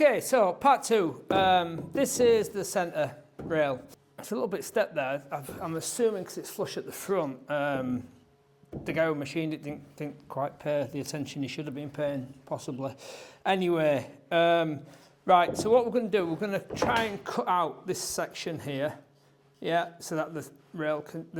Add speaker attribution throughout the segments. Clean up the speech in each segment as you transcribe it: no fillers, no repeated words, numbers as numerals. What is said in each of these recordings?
Speaker 1: Okay, so part two. This is the centre rail. It's a little bit stepped there. I'm assuming because it's flush at the front. The guy who machined it didn't quite pay the attention he should have been paying, possibly. Anyway, right, so what we're going to do, we're going to try and cut out this section here, yeah, so that the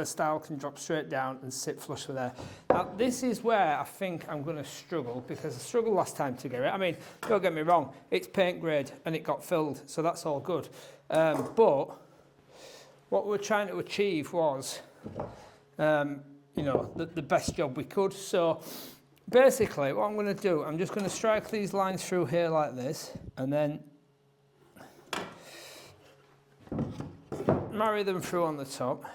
Speaker 1: stile can drop straight down and sit flush with there. Now, this is where I think I'm going to struggle, because I struggled last time to get it. I mean, don't get me wrong, it's paint grade and it got filled, so that's all good. But what we're trying to achieve was, you know, the best job we could. So basically what I'm going to do, I'm just going to strike these lines through here like this, and then marry them through on the top.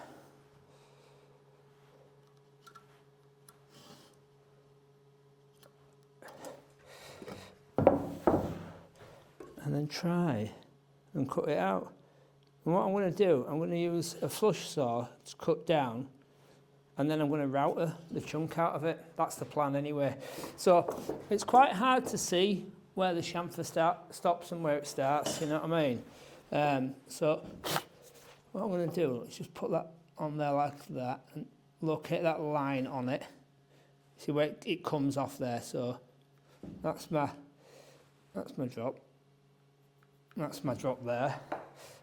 Speaker 1: And then try and cut it out. And what I'm going to do, I'm going to use a flush saw to cut down, and then I'm going to router the chunk out of it. That's the plan anyway. So it's quite hard to see where the chamfer stops and where it starts, you know what I mean? So what I'm going to do is just put that on there like that and locate that line on it. See where it comes off there. So that's my drop. That's my drop there.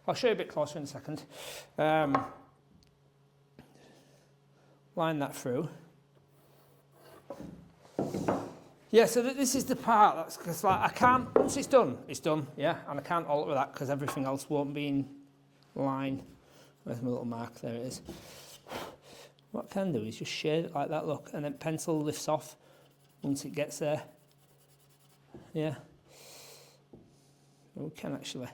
Speaker 1: I'll show you a bit closer in a second. Line that through. Yeah, so this is the part that's because like I can't, once it's done, yeah, and I can't alter that because everything else won't be in line. Where's my little mark? There it is. What I can do is just shade it like that, look, and then pencil lifts off once it gets there. Yeah. We can actually.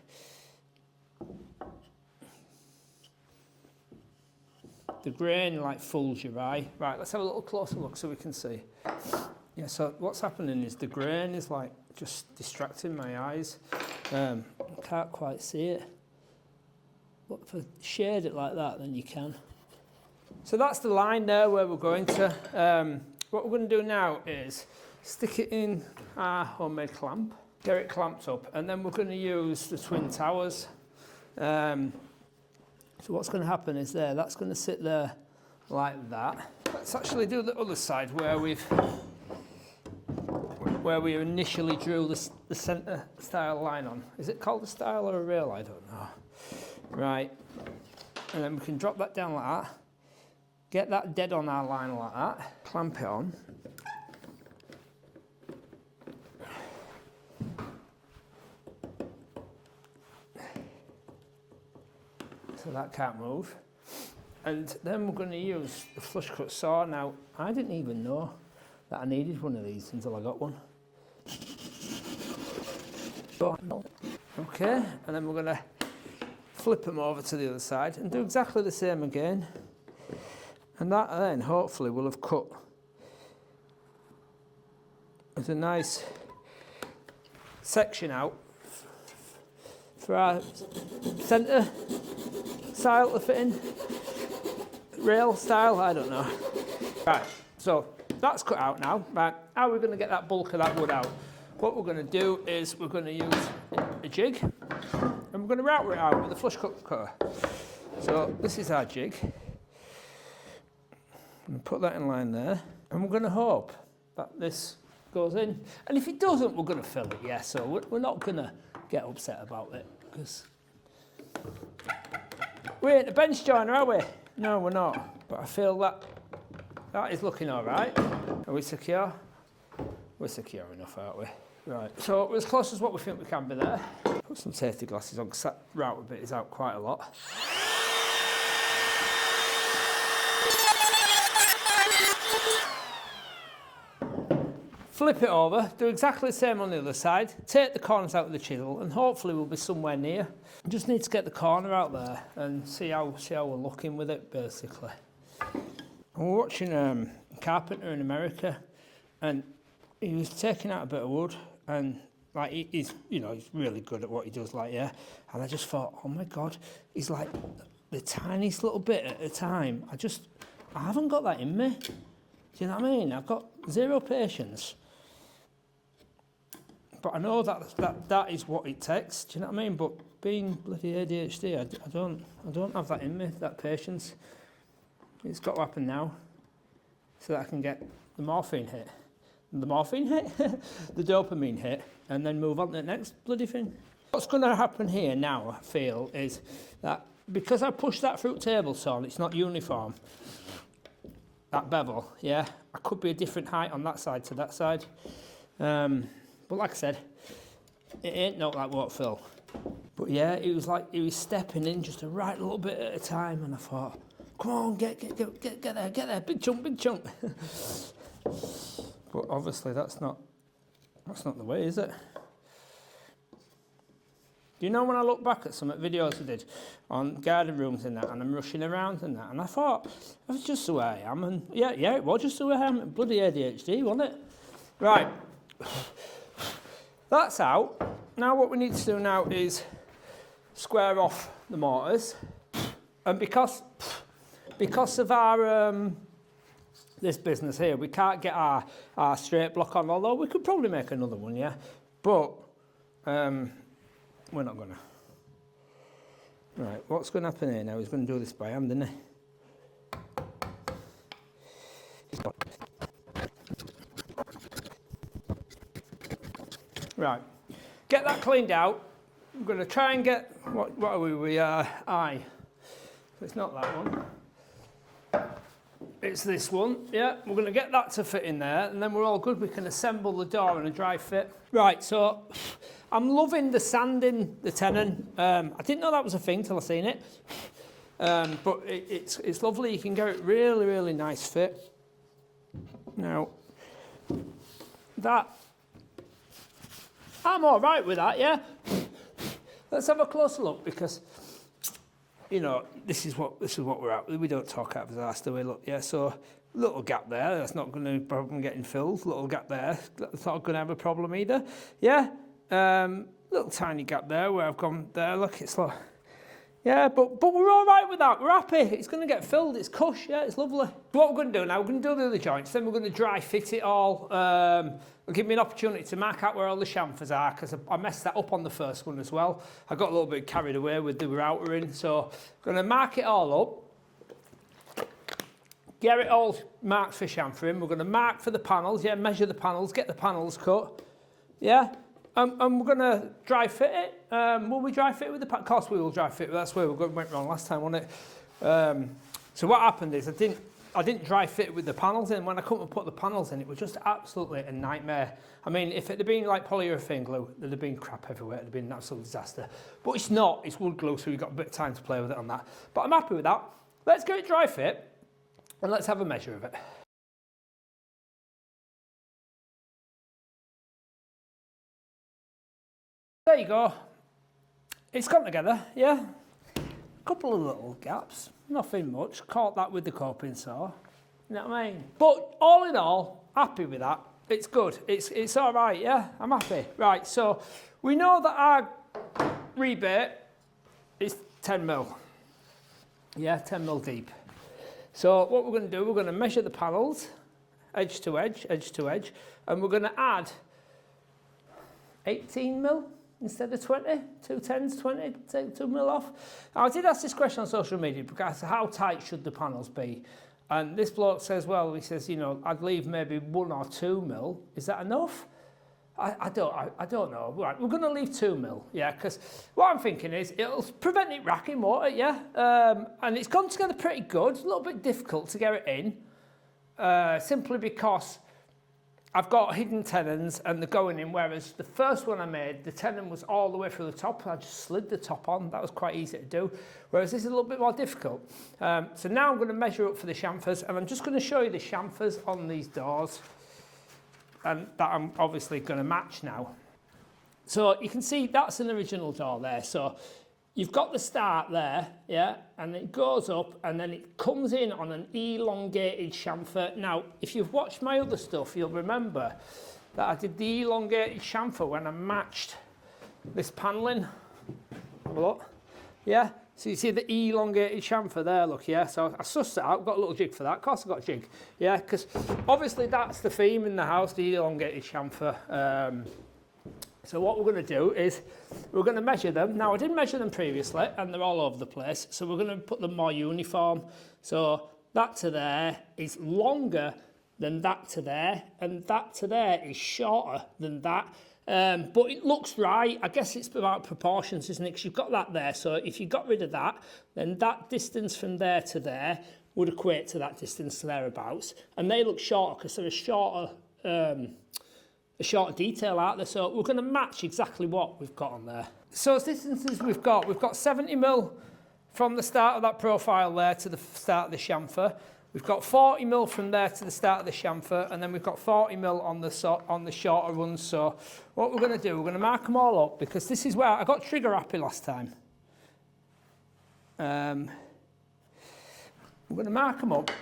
Speaker 1: The grain like fools your eye. Right, let's have a little closer look so we can see. Yeah, so what's happening is the grain is like just distracting my eyes. I can't quite see it. But if I shade it like that, then you can. So that's the line there where we're going to. What we're going to do now is stick it in our homemade clamp, get it clamped up, and then we're going to use the twin towers. So what's going to happen is that's going to sit there like that. Let's actually do the other side where we initially drew the centre stile line on. Is it called a stile or a rail? I don't know. Right, and then we can drop that down like that, get that dead on our line like that, clamp it on. So that can't move. And then we're going to use the flush cut saw. Now, I didn't even know that I needed one of these until I got one. Okay, and then we're going to flip them over to the other side and do exactly the same again. And that then hopefully will have cut as a nice section out for our centre style to fit in. Rail style, I don't know. Right, so that's cut out now. Right, how are we going to get that bulk of that wood out? What we're going to do is we're going to use a jig, and we're going to router it out with a flush cut cutter. So this is our jig. I'm going to put that in line there, and we're going to hope that this goes in. And if it doesn't, we're going to fill it, yeah. So we're not going to get upset about it, because we ain't a bench joiner, are we? No, we're not. But I feel that is looking all right. Are we secure? We're secure enough, aren't we? Right, so we're as close as what we think we can be there. Put some safety glasses on, because that router bit is out quite a lot. Flip it over, do exactly the same on the other side, take the corners out with the chisel, and hopefully we'll be somewhere near. Just need to get the corner out there and see how we're looking with it, basically. We're watching a carpenter in America, and he was taking out a bit of wood, and like he's really good at what he does, like, yeah. And I just thought, oh my God, he's like the tiniest little bit at a time. I haven't got that in me. Do you know what I mean? I've got zero patience. But I know that is what it takes. Do you know what I mean? But being bloody ADHD, I don't have that in me, that patience. It's got to happen now, so that I can get the morphine hit, the dopamine hit, and then move on to the next bloody thing. What's going to happen here now, I feel, is that because I pushed that fruit table saw and it's not uniform, that bevel, yeah, I could be a different height on that side to that side. But like I said, it ain't not like what Phil. But yeah, it was like he was stepping in just a right little bit at a time, and I thought, come on, get there, big chunk. But obviously that's not the way, is it? Do you know when I look back at some videos I did on garden rooms and that, and I'm rushing around and that, and I thought, that's just the way I am, and yeah, it was just the way I am, bloody ADHD, wasn't it? Right, that's out. Now what we need to do now is square off the mortars, and because of our this business here, we can't get our straight block on, although we could probably make another one, yeah, but we're not going to. Right, what's going to happen here now? He's going to do this by hand, isn't he? Right, get that cleaned out. I'm going to try and get, what are we? We are I. It's not that one. It's this one, yeah. We're going to get that to fit in there, and then we're all good. We can assemble the door in a dry fit. Right, so I'm loving the sanding the tenon. I didn't know that was a thing till I seen it. But it's lovely. You can get it really, really nice fit. Now, that, I'm all right with that, yeah. Let's have a closer look, because you know, this is what we're at. We don't talk out of his arse, do we? Look, yeah, so little gap there, that's not going to be a problem getting filled. Little gap there, that's not going to have a problem either. Yeah, little tiny gap there where I've gone there. Look, it's like, yeah, but we're all right with that. We're happy. It's going to get filled. It's cush, yeah, it's lovely. What we're going to do now, we're going to do the other joints, then we're going to dry fit it all. It'll give me an opportunity to mark out where all the chamfers are, because I messed that up on the first one as well. I got a little bit carried away with the router in, so I'm going to mark it all up, get it all marked for chamfering. We're going to mark for the panels, yeah, measure the panels, get the panels cut, yeah, and we're going to dry fit it. Will we dry fit it with the panels? Of course we will dry fit it. That's where we went wrong last time, wasn't it? So what happened is I didn't dry fit it with the panels in. When I come and put the panels in, it was just absolutely a nightmare. I mean, if it had been like polyurethane glue, there'd have been crap everywhere. It'd have been an absolute disaster. But it's not. It's wood glue, so we've got a bit of time to play with it on that. But I'm happy with that. Let's get it dry fit, and let's have a measure of it. There you go. It's gone together, yeah. A couple of little gaps. Nothing much. Caught that with the coping saw. You know what I mean? But all in all, happy with that. It's good. It's all right, yeah? I'm happy. Right, so we know that our rebate is 10 mil. Yeah, 10 mil deep. So what we're going to do, we're going to measure the panels, edge to edge, and we're going to add 18 mil. Instead of 20, 210s, 20, take 2 mil off. Now, I did ask this question on social media, because how tight should the panels be? And this bloke says, well, he says, you know, I'd leave maybe 1 or 2 mil. Is that enough? I don't know. Right, we're going to leave 2 mil, yeah, because what I'm thinking is it'll prevent it racking, won't it, yeah? And it's gone together pretty good. It's a little bit difficult to get it in, simply because I've got hidden tenons and they're going in, whereas the first one I made, the tenon was all the way through the top. I just slid the top on. That was quite easy to do, whereas this is a little bit more difficult. So now I'm going to measure up for the chamfers, and I'm just going to show you the chamfers on these doors, and that I'm obviously going to match now. So you can see that's an original door there. So you've got the start there, yeah, and it goes up and then it comes in on an elongated chamfer. Now, if you've watched my other stuff, you'll remember that I did the elongated chamfer when I matched this panelling. Have a look. Yeah, so you see the elongated chamfer there, look, yeah. So I sussed it out, got a little jig for that. Of course I got a jig, yeah, because obviously that's the theme in the house, the elongated chamfer. So what we're going to do is we're going to measure them. Now, I didn't measure them previously, and they're all over the place, so we're going to put them more uniform. So that to there is longer than that to there, and that to there is shorter than that. But it looks right. I guess it's about proportions, isn't it? Because you've got that there. So if you got rid of that, then that distance from there to there would equate to that distance to thereabouts. And they look shorter because they're a shorter detail, aren't they? So we're going to match exactly what we've got on there. So as distances we've got 70 mil from the start of that profile there to the start of the chamfer. We've got 40 mil from there to the start of the chamfer, and then we've got 40 mil on the shorter runs. So what we're going to do, we're going to mark them all up, because this is where I got trigger happy last time. We're going to mark them up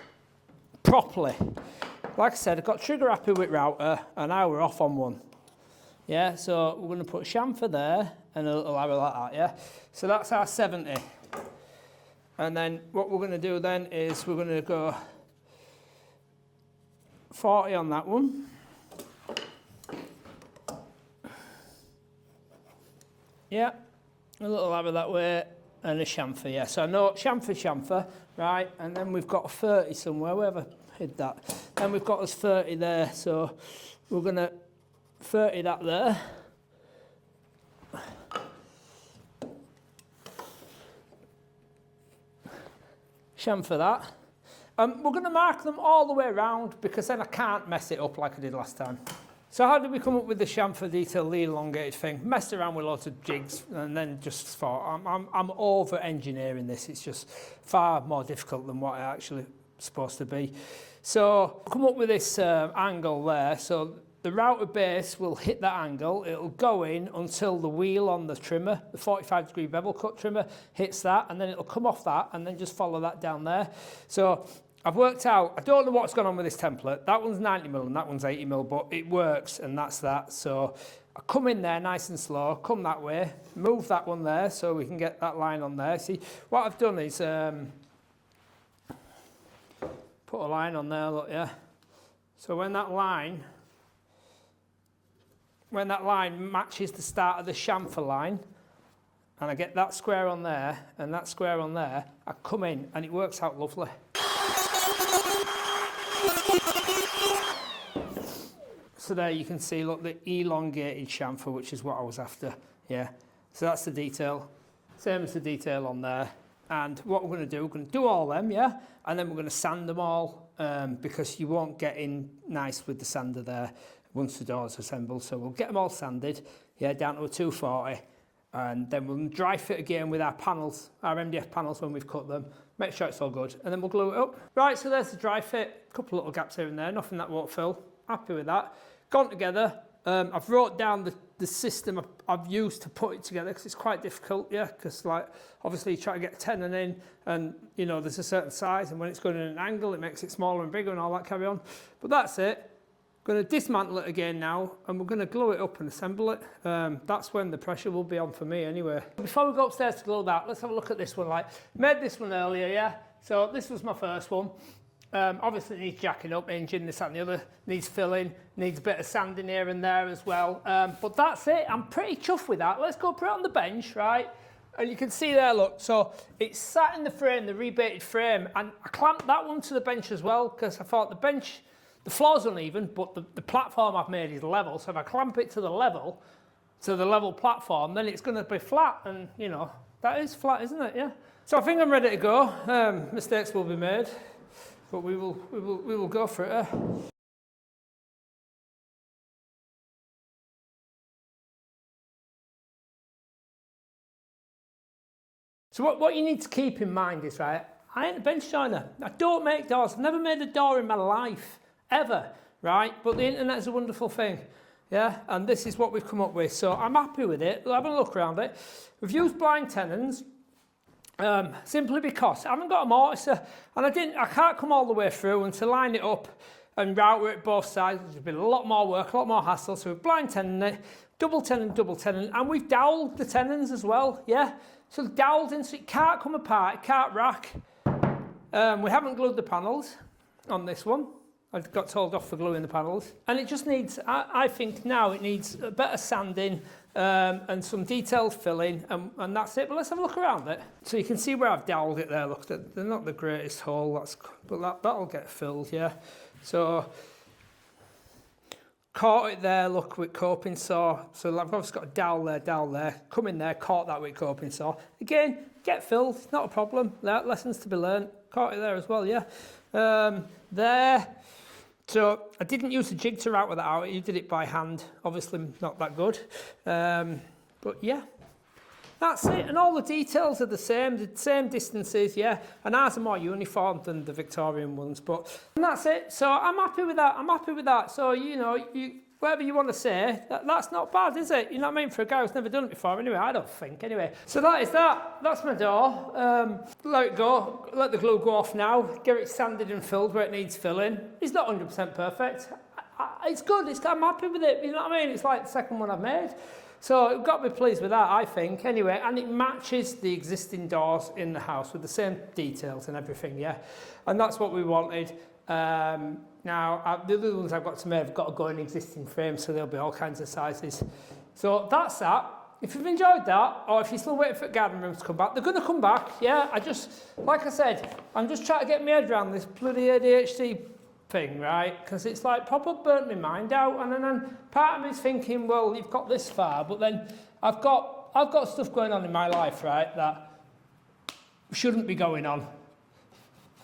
Speaker 1: properly. Like I said, I got trigger happy with router, and now we're off on one. Yeah, so we're going to put chamfer there and a little arrow like that. Yeah, so that's our 70. And then what we're going to do then is we're going to go 40 on that one. Yeah, a little arrow that way and a chamfer, yeah. So I know chamfer, right, and then we've got a 30 somewhere, where have I hid that? Then we've got us 30 there, so we're going to 30 that there. Chamfer that. We're going to mark them all the way around, because then I can't mess it up like I did last time. So how did we come up with the chamfer detail, the elongated thing? Messed around with lots of jigs, and then just thought, I'm over engineering this. It's just far more difficult than what it actually supposed to be. So come up with this angle there. So the router base will hit that angle. It'll go in until the wheel on the trimmer, the 45-degree bevel cut trimmer, hits that, and then it'll come off that, and then just follow that down there. So I've worked out, I don't know what's gone on with this template. That one's 90 mil and that one's 80 mil, but it works, and that's that. So I come in there nice and slow, come that way, move that one there so we can get that line on there. See, what I've done is put a line on there, look, yeah. So when that line matches the start of the chamfer line, and I get that square on there and that square on there, I come in and it works out lovely. So there you can see, look, the elongated chamfer, which is what I was after, yeah. So that's the detail, same as the detail on there. And what we're going to do all them, yeah, and then we're going to sand them all, because you won't get in nice with the sander there once the door's assembled. So we'll get them all sanded, yeah, down to a 240, and then we'll dry fit again with our panels, our MDF panels when we've cut them, make sure it's all good, and then we'll glue it up. Right, so there's the dry fit, a couple of little gaps here and there, nothing that won't fill, happy with that. Gone together. I've wrote down the system I've used to put it together, because it's quite difficult, yeah, because like obviously you try to get a tenon in, and you know there's a certain size, and when it's going in an angle it makes it smaller and bigger and all that carry on. But that's it. Going to dismantle it again now, and we're going to glue it up and assemble it. That's when the pressure will be on for me anyway. Before we go upstairs to glue that, let's have a look at this one. Like, made this one earlier, yeah, so this was my first one. Obviously it needs jacking up, engine, this, that and the other, needs filling, needs a bit of sanding here and there as well. But that's it, I'm pretty chuffed with that. Let's go put it on the bench, right? And you can see there, look, so it's sat in the frame, the rebated frame, and I clamped that one to the bench as well, because I thought the bench, the floor's uneven, but the platform I've made is level, so if I clamp it to the level platform, then it's going to be flat, and you know, that is flat, isn't it, yeah? So I think I'm ready to go. Mistakes will be made, but we will go for it. So what you need to keep in mind is, right, I ain't a bench joiner. I don't make doors. I've never made a door in my life, ever, right? But the internet's a wonderful thing, yeah? And this is what we've come up with. So I'm happy with it. We'll have a look around it. We've used blind tenons. Simply because I haven't got a mortiser, and I can't come all the way through, and to line it up and router it both sides, there's been a lot more work, a lot more hassle. So we've blind tenon it, double tenon, and we've doweled the tenons as well, yeah? So doweled in so it can't come apart, it can't rack. We haven't glued the panels on this one. I got told off for gluing the panels. And it just needs, I think now it needs a better sanding and some detailed filling, and that's it. But let's have a look around it. So you can see where I've dowelled it there. Look, they're not the greatest hole, but that'll get filled, yeah. So caught it there, look, with coping saw. So I've obviously got a dowel there, come in there, caught that with coping saw. Again, get filled, not a problem. Lessons to be learned. Caught it there as well, yeah. There. So I didn't use the jig to route that out. You did it by hand. Obviously not that good. But yeah, that's it. And all the details are the same distances, yeah. And ours are more uniform than the Victorian ones. But and that's it. So I'm happy with that. So, you know, whatever you want to say, that's not bad, is it? You know what I mean? For a guy who's never done it before, anyway, I don't think, anyway. So that is that. That's my door. Let it go. Let the glue go off now. Get it sanded and filled where it needs filling. It's not 100% perfect. It's good. I'm happy with it. You know what I mean? It's like the second one I've made. So I've got to be pleased with that, I think, anyway. And it matches the existing doors in the house with the same details and everything, yeah. And that's what we wanted. Now, the other ones I've got to make have got to go in existing frames, so there'll be all kinds of sizes. So that's that. If you've enjoyed that, or if you're still waiting for garden rooms to come back, they're going to come back, yeah. Like I said, I'm just trying to get my head around this bloody ADHD thing, right? Because it's like proper burnt my mind out, and then part of me's thinking, well, you've got this far, but then I've got stuff going on in my life, right, that shouldn't be going on.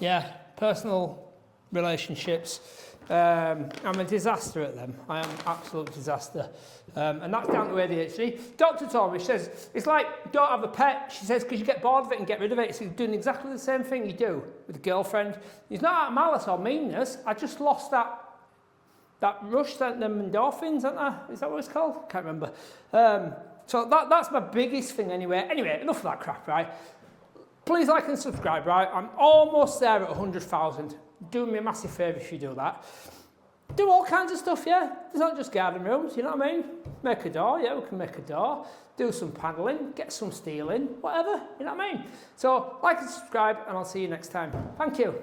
Speaker 1: Yeah, personal relationships. I'm a disaster at them. I am an absolute disaster. And that's down to ADHD. Doctor told me, she says, it's like, don't have a pet. She says, because you get bored of it and get rid of it. So you're doing exactly the same thing you do with a girlfriend. It's not out of malice or meanness. I just lost that rush, them endorphins, aren't I? Is that what it's called? Can't remember. So that's my biggest thing anyway. Anyway, enough of that crap, right? Please like and subscribe, right? I'm almost there at 100,000. Do me a massive favour if you do that. Do all kinds of stuff, yeah? It's not just garden rooms, you know what I mean? Make a door, yeah, we can make a door. Do some panelling, get some steel in, whatever, you know what I mean? So, like and subscribe, and I'll see you next time. Thank you.